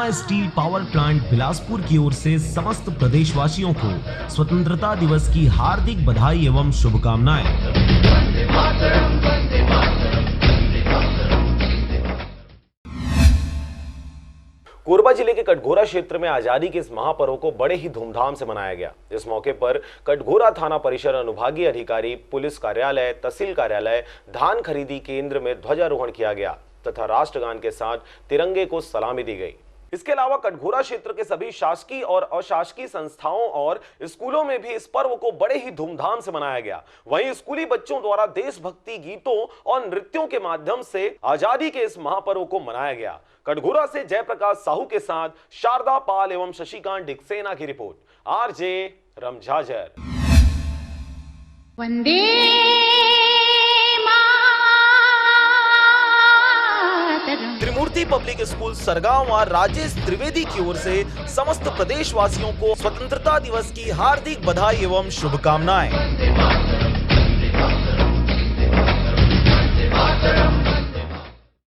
Korba steel power plant Bilaspur की ओर से समस्त प्रदेशवासियों को स्वतंत्रता दिवस की हार्दिक बधाई एवं शुभकामनाएं। कोरबा जिले के कटघोरा क्षेत्र में आजादी के इस महापर्व को बड़े ही धूमधाम से मनाया गया। इस मौके पर कटघोरा थाना परिसर, अनुभागीय अधिकारी, पुलिस कार्यालय, तहसील कार्यालय, धान खरीदी केंद्र में ध्वजारोहण किया गया तथा राष्ट्रगान के साथ तिरंगे को सलामी दी गई। इसके अलावा कटघोरा क्षेत्र के सभी शासकीय और अशासकीय संस्थाओं और स्कूलों में भी इस पर्व को बड़े ही धूमधाम से मनाया गया। वहीं स्कूली बच्चों द्वारा देशभक्ति गीतों और नृत्यों के माध्यम से आजादी के इस महापर्व को मनाया गया। कटघोरा से जयप्रकाश साहू के साथ शारदा पाल एवं शशिकांत डिक्सेना की रिपोर्ट। आरजे रमझाझर। वंदे त्रिमूर्ति पब्लिक स्कूल सरगांव और राजेश त्रिवेदी की ओर से समस्त प्रदेशवासियों को स्वतंत्रता दिवस की हार्दिक बधाई एवं शुभकामनाएं।